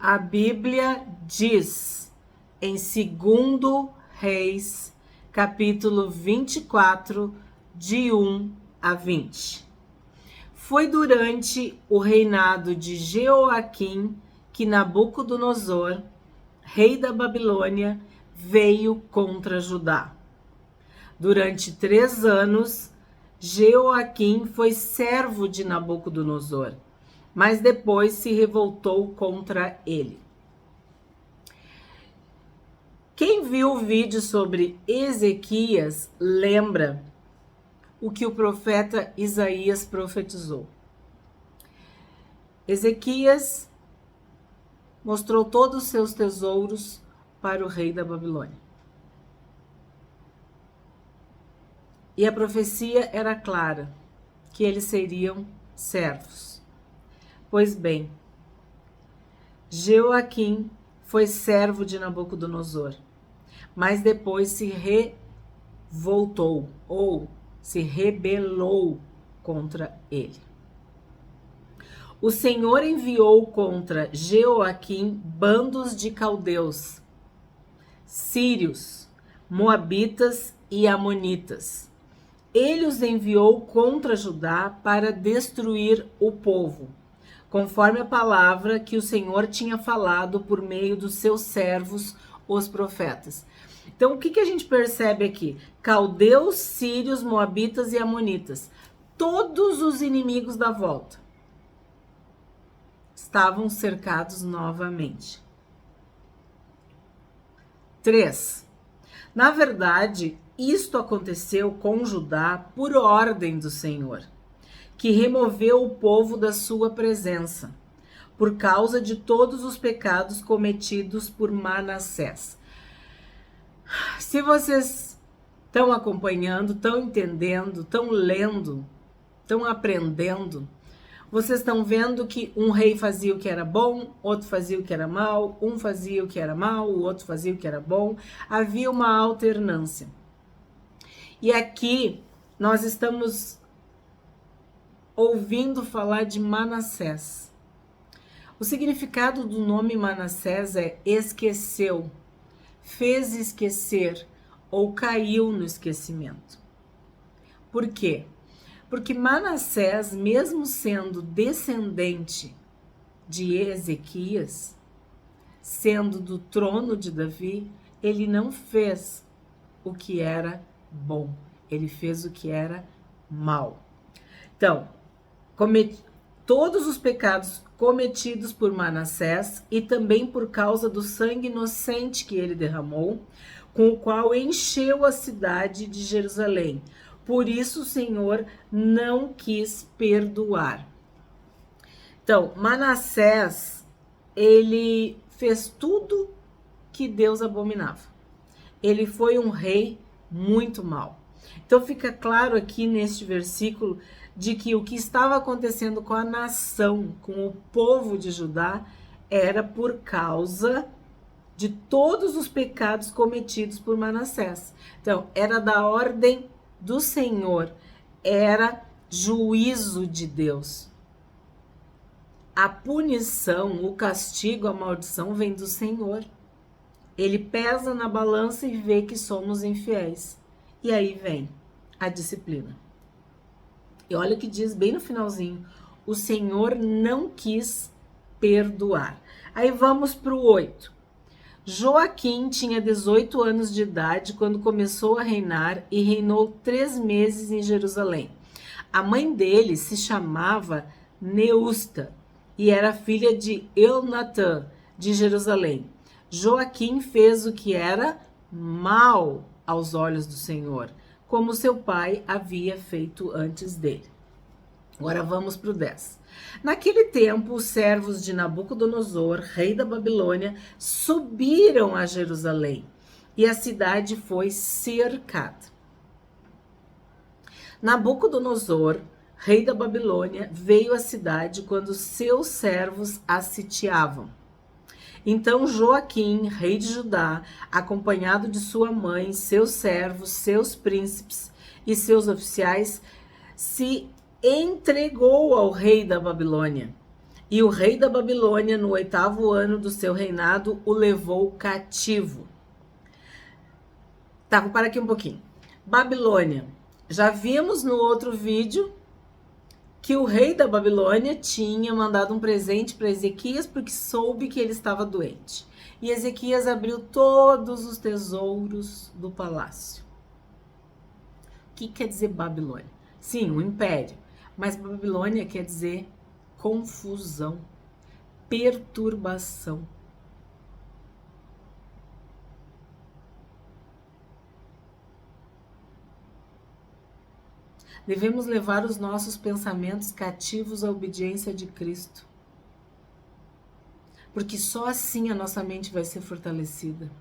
A Bíblia diz em 2 Reis, capítulo 24, de 1 a 20. Foi durante o reinado de Jeoaquim que Nabucodonosor, rei da Babilônia, veio contra Judá. Durante 3 anos, Jeoaquim foi servo de Nabucodonosor, mas depois se revoltou contra ele. Quem viu o vídeo sobre Ezequias lembra o que o profeta Isaías profetizou. Ezequias mostrou todos os seus tesouros para o rei da Babilônia. E a profecia era clara, que eles seriam servos. Pois bem, Jeoaquim foi servo de Nabucodonosor, mas depois se revoltou ou se rebelou contra ele. O Senhor enviou contra Jeoaquim bandos de caldeus, sírios, moabitas e amonitas. Ele os enviou contra Judá para destruir o povo, conforme a palavra que o Senhor tinha falado por meio dos seus servos, os profetas. Então, o que a gente percebe aqui? Caldeus, sírios, moabitas e amonitas. Todos os inimigos da volta estavam cercados novamente. 3. Na verdade, isto aconteceu com Judá por ordem do Senhor, que removeu o povo da sua presença, por causa de todos os pecados cometidos por Manassés. Se vocês estão acompanhando, estão entendendo, estão lendo, estão aprendendo, vocês estão vendo que um rei fazia o que era bom, outro fazia o que era mal, um fazia o que era mal, o outro fazia o que era bom. Havia uma alternância. E aqui nós estamos ouvindo falar de Manassés. O significado do nome Manassés é esqueceu, fez esquecer ou caiu no esquecimento. Por quê? Porque Manassés, mesmo sendo descendente de Ezequias, sendo do trono de Davi, ele não fez o que era bom, ele fez o que era mal. Então, todos os pecados cometidos por Manassés e também por causa do sangue inocente que ele derramou, com o qual encheu a cidade de Jerusalém. Por isso o Senhor não quis perdoar. Então, Manassés, ele fez tudo que Deus abominava. Ele foi um rei muito mau. Então fica claro aqui neste versículo de que o que estava acontecendo com a nação, com o povo de Judá, era por causa de todos os pecados cometidos por Manassés. Então, era da ordem do Senhor, era juízo de Deus. A punição, o castigo, a maldição vem do Senhor. Ele pesa na balança e vê que somos infiéis. E aí vem a disciplina. E olha o que diz bem no finalzinho. O Senhor não quis perdoar. Aí vamos para o 8. Joaquim tinha 18 anos de idade quando começou a reinar e reinou 3 meses em Jerusalém. A mãe dele se chamava Neusta e era filha de Elnatã, de Jerusalém. Joaquim fez o que era mal aos olhos do Senhor, como seu pai havia feito antes dele. Agora vamos para o 10. Naquele tempo, os servos de Nabucodonosor, rei da Babilônia, subiram a Jerusalém e a cidade foi cercada. Nabucodonosor, rei da Babilônia, veio à cidade quando seus servos a sitiavam. Então Joaquim, rei de Judá, acompanhado de sua mãe, seus servos, seus príncipes e seus oficiais, se entregou ao rei da Babilônia E o rei da Babilônia, no 8º ano do seu reinado, o levou cativo. Tá, vou parar aqui um pouquinho. Babilônia. Já vimos no outro vídeo que o rei da Babilônia tinha mandado um presente para Ezequias porque soube que ele estava doente. E Ezequias abriu todos os tesouros do palácio. O que quer dizer Babilônia? Sim, um império. Mas Babilônia quer dizer confusão, perturbação. Devemos levar os nossos pensamentos cativos à obediência de Cristo. Porque só assim a nossa mente vai ser fortalecida.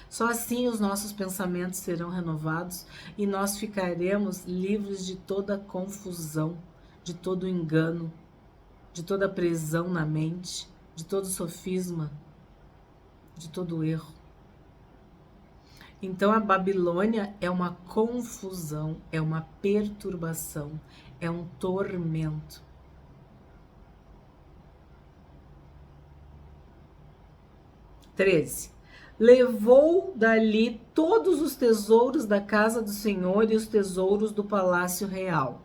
Só assim os nossos pensamentos serão renovados e nós ficaremos livres de toda confusão, de todo engano, de toda prisão na mente, de todo sofisma, de todo erro. Então a Babilônia é uma confusão, é uma perturbação, é um tormento. (13) Levou dali todos os tesouros da casa do Senhor e os tesouros do palácio real.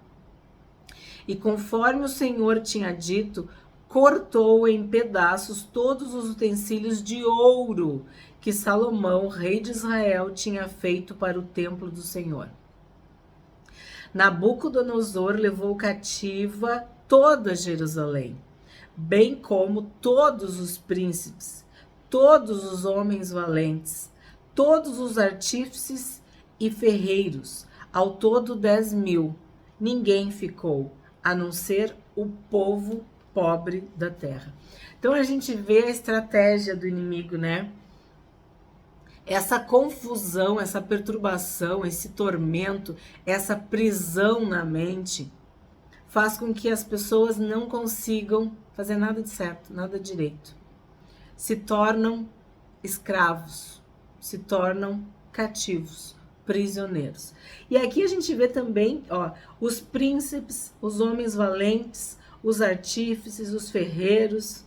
E conforme o Senhor tinha dito, cortou em pedaços todos os utensílios de ouro que Salomão, rei de Israel, tinha feito para o templo do Senhor. Nabucodonosor levou cativa toda Jerusalém, bem como todos os príncipes, todos os homens valentes, todos os artífices e ferreiros, ao todo 10.000. Ninguém ficou, a não ser o povo pobre da terra. Então a gente vê a estratégia do inimigo, né? Essa confusão, essa perturbação, esse tormento, essa prisão na mente faz com que as pessoas não consigam fazer nada de certo, nada direito. Se tornam escravos, se tornam cativos, prisioneiros. E aqui a gente vê também, ó, os príncipes, os homens valentes, os artífices, os ferreiros.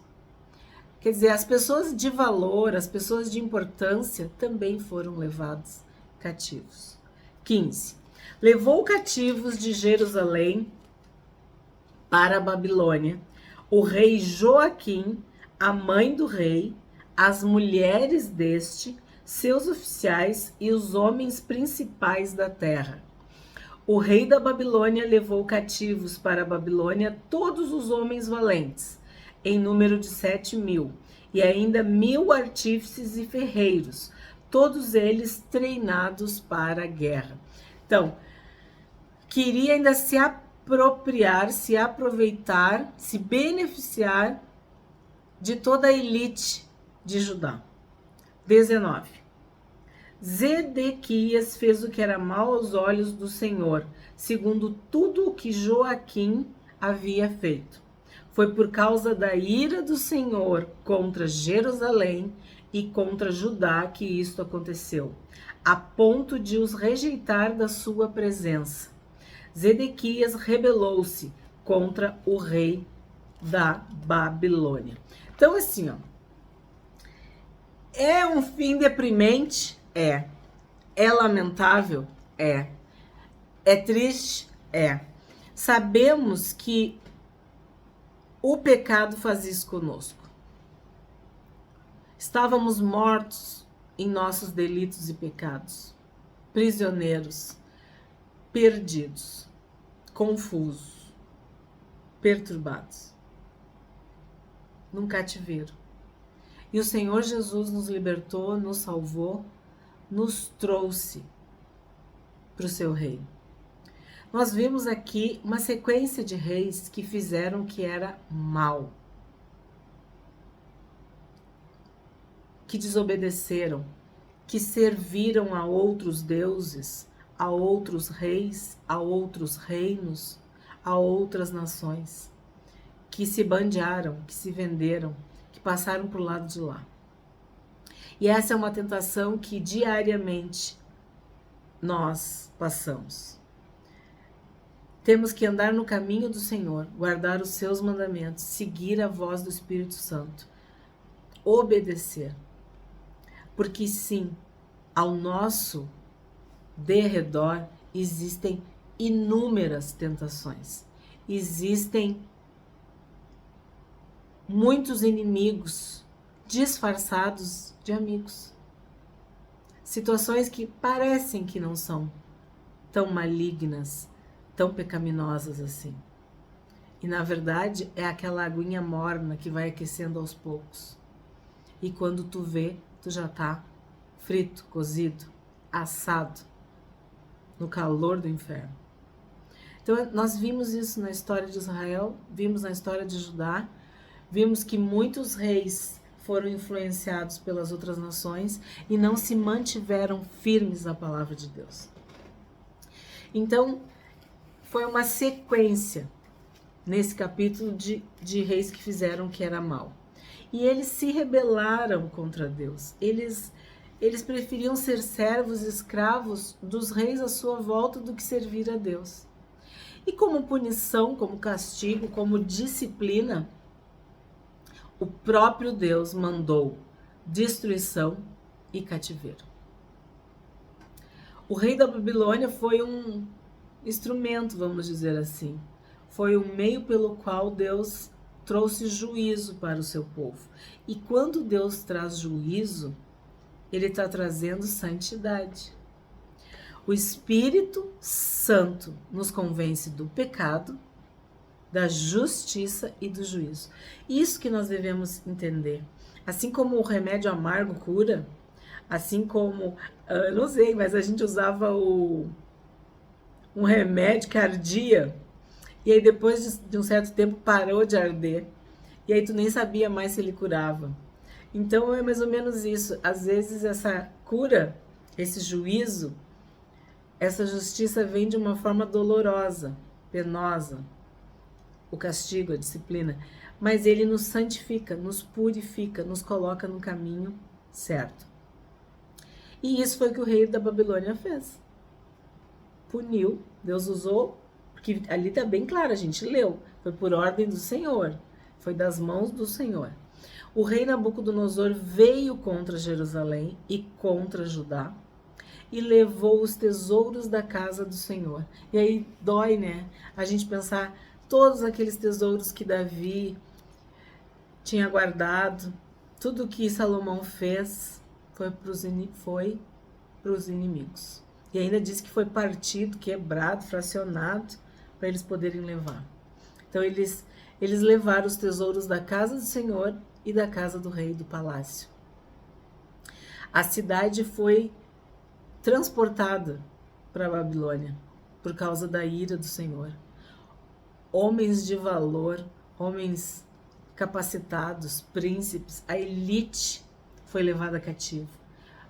Quer dizer, as pessoas de valor, as pessoas de importância também foram levados cativos. 15. Levou cativos de Jerusalém para a Babilônia o rei Joaquim, a mãe do rei, as mulheres deste, seus oficiais e os homens principais da terra. O rei da Babilônia levou cativos para a Babilônia todos os homens valentes, em número de 7.000, e ainda 1.000 artífices e ferreiros, todos eles treinados para a guerra. Então, queria ainda se apropriar, se aproveitar, se beneficiar de toda a elite de Judá. 19. Zedequias fez o que era mal aos olhos do Senhor, segundo tudo o que Joaquim havia feito. Foi por causa da ira do Senhor contra Jerusalém e contra Judá que isto aconteceu, a ponto de os rejeitar da sua presença. Zedequias rebelou-se contra o rei da Babilônia. Então, assim, ó, é um fim deprimente? É. É lamentável? É. É triste? É. Sabemos que o pecado faz isso conosco. Estávamos mortos em nossos delitos e pecados, prisioneiros, perdidos, confusos, perturbados, num cativeiro. E o Senhor Jesus nos libertou, nos salvou, nos trouxe para o seu reino. Nós vimos aqui uma sequência de reis que fizeram o que era mal, que desobedeceram, que serviram a outros deuses, a outros reis, a outros reinos, a outras nações, que se bandearam, que se venderam, que passaram para o lado de lá. E essa é uma tentação que diariamente nós passamos. Temos que andar no caminho do Senhor, guardar os seus mandamentos, seguir a voz do Espírito Santo, obedecer. Porque sim, ao nosso derredor existem inúmeras tentações. Existem muitos inimigos disfarçados de amigos. Situações que parecem que não são tão malignas, tão pecaminosas assim. E na verdade é aquela aguinha morna que vai aquecendo aos poucos. E quando tu vê, tu já tá frito, cozido, assado no calor do inferno. Então nós vimos isso na história de Israel, vimos na história de Judá, vimos que muitos reis foram influenciados pelas outras nações e não se mantiveram firmes na palavra de Deus. Então, foi uma sequência nesse capítulo de reis que fizeram o que era mal. E eles se rebelaram contra Deus. Eles preferiam ser servos e escravos dos reis à sua volta do que servir a Deus. E como punição, como castigo, como disciplina, o próprio Deus mandou destruição e cativeiro. O rei da Babilônia foi um instrumento, vamos dizer assim. Foi o meio pelo qual Deus trouxe juízo para o seu povo. E quando Deus traz juízo, Ele está trazendo santidade. O Espírito Santo nos convence do pecado, da justiça e do juízo. Isso que nós devemos entender. Assim como o remédio amargo cura, assim como, eu não sei, mas a gente usava um remédio que ardia, e aí depois de um certo tempo parou de arder, e aí tu nem sabia mais se ele curava. Então é mais ou menos isso. Às vezes essa cura, esse juízo, essa justiça vem de uma forma dolorosa, penosa, o castigo, a disciplina, mas ele nos santifica, nos purifica, nos coloca no caminho certo. E isso foi o que o rei da Babilônia fez. Puniu, Deus usou, porque ali está bem claro, a gente leu, foi por ordem do Senhor, foi das mãos do Senhor. O rei Nabucodonosor veio contra Jerusalém e contra Judá e levou os tesouros da casa do Senhor. E aí dói, né? A gente pensar todos aqueles tesouros que Davi tinha guardado, tudo que Salomão fez foi para os inimigos. E ainda diz que foi partido, quebrado, fracionado, para eles poderem levar. Então eles levaram os tesouros da casa do Senhor e da casa do rei do palácio. A cidade foi transportada para a Babilônia por causa da ira do Senhor. Homens de valor, homens capacitados, príncipes, a elite foi levada cativo,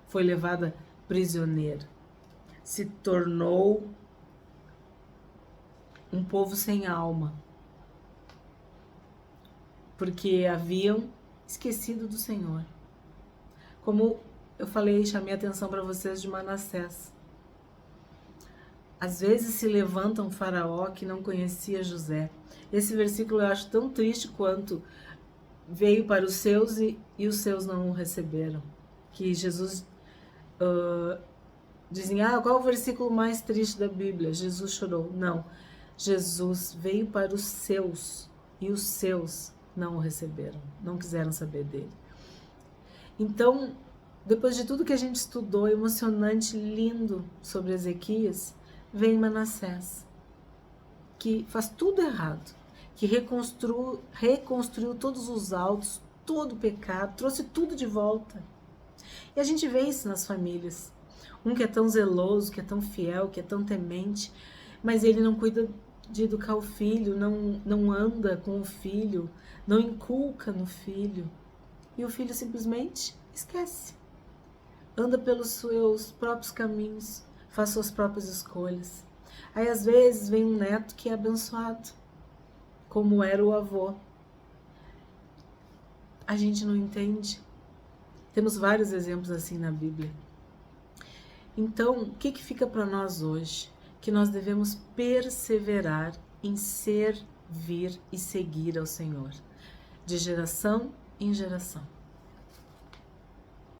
foi levada prisioneira. Se tornou um povo sem alma, porque haviam esquecido do Senhor. Como eu falei, chamei a atenção para vocês de Manassés. Às vezes se levanta um faraó que não conhecia José. Esse versículo eu acho tão triste quanto veio para os seus e os seus não o receberam. Que Jesus dizem, qual é o versículo mais triste da Bíblia? Jesus chorou. Não, Jesus veio para os seus e os seus não o receberam, não quiseram saber dele. Então, depois de tudo que a gente estudou, emocionante, lindo sobre Ezequias, vem Manassés, que faz tudo errado, que reconstruiu todos os autos, todo o pecado, trouxe tudo de volta. E a gente vê isso nas famílias. Um que é tão zeloso, que é tão fiel, que é tão temente, mas ele não cuida de educar o filho, não anda com o filho, não inculca no filho. E o filho simplesmente esquece. Anda pelos seus próprios caminhos, faz suas próprias escolhas. Aí às vezes vem um neto que é abençoado, como era o avô. A gente não entende. Temos vários exemplos assim na Bíblia. Então, o que fica para nós hoje? que nós devemos perseverar em servir e seguir ao Senhor, de geração em geração.